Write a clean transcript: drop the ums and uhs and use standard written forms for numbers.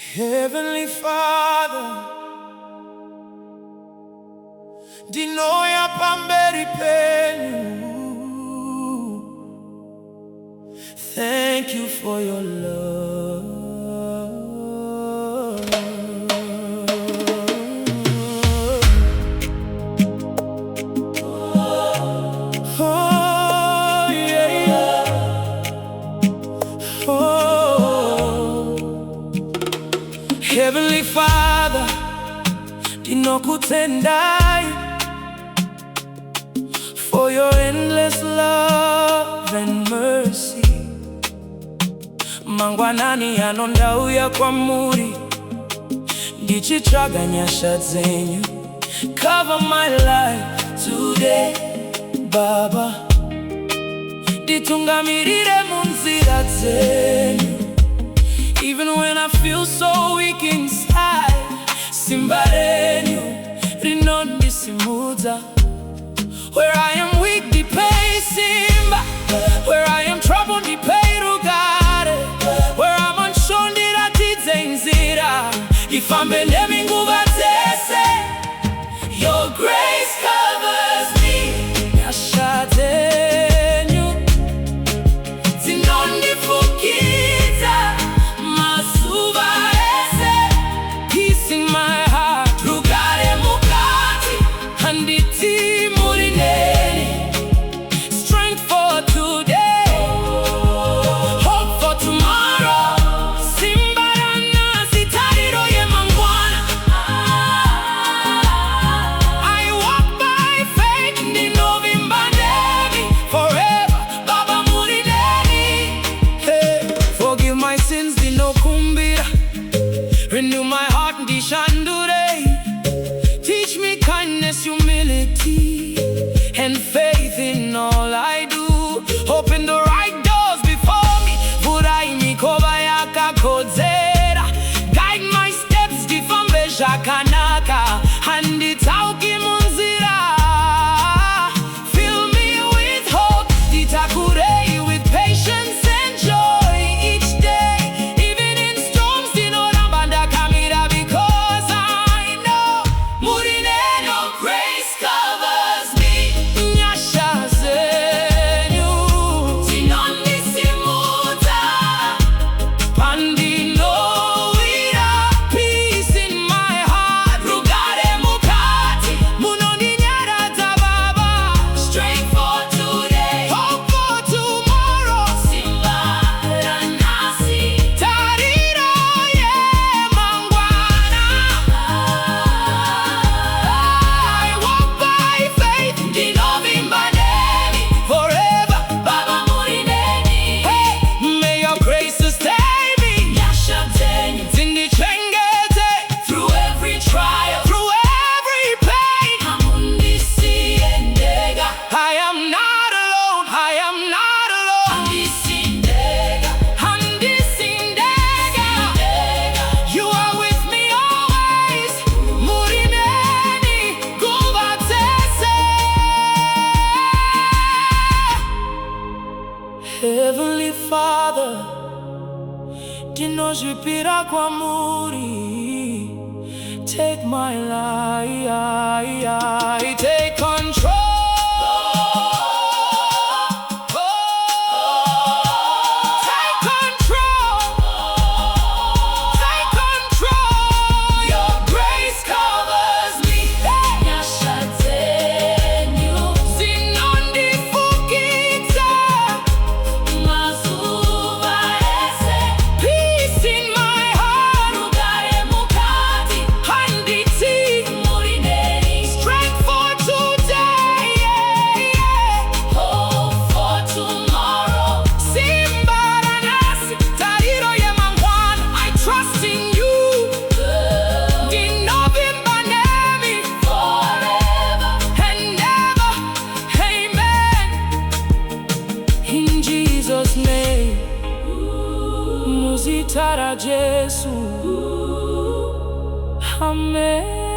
Heavenly Father, dinoya pamberi penyu. Thank you for your love. Oh, yeah, yeah. Oh, Heavenly Father, dinokutendai for your endless love and mercy. Mangwanani anondauya kwa muri, ndichitsvaga nyasha dzenyu. Cover my life today, Baba. Ditungamirire munzira dzenyu. Even when I feel so weak inside, simba renyu rinondisimudza. Where I am weak, dipei simba. Where I am troubled, dipei rugare. Where I'm unsure, ndiratidze nzira. Ifambe nemi nguva dzese. Your grace covers me. Nyasha Dzenyu, dzinondifukidza. Mazuva ese, peace in my heart. Rugare mukati, handiti murineni. Strength for today, hope for tomorrow. Simbarana sitariro ye mangwana. I walk by faith, ndinovimba nemi forever, Baba murineni. Hey, forgive my sins, ndinokumbira. Renew my heart, ndishandure. Teach me kindness, humility, and faith in all I do. Open the right doors before me. Vurai mikova yakakodzera. Guide my steps, difambe zvakanaka. Handitsauki munzira. Fill me with hope, ditakurei with patience and joy each day. Even in storms, ndinoramba ndakamira because I know murineni, grace covers me. Nyasha Dzenyu, dzinondisimudza. Pandinowira, peace in my heart. Rugare mukati, munondinyaradza Baba. Strength for today, hope for tomorrow. Simba ranasi, tariro ye mangwana. I walk by faith, ndinovimba nemi forever, Baba murineni. Hey, may your grace sustain me. Nyasha Dzenyu, dzindichengete through every trial, through every pain. Hamundisiendega, I am not alone, I am not alone. Handisindega, handisindega. You are with me always. Murineni, nguva dzese. Heavenly Father, ndinozvipira kwamuri. Take my life, take control. Take control. Take control. Your grace covers me. Nyasha Dzenyu, dzinondifukidza. Mazuva ese, peace in my heart. Rugare mukati, handiti murineni. Strength for today, hope for tomorrow. Simba ranasi, tariro ye mangwana. I trust in you. Ndinovimba nemi forever and ever. Amen. In Jesus' name, muzita ra Jesu. Amen.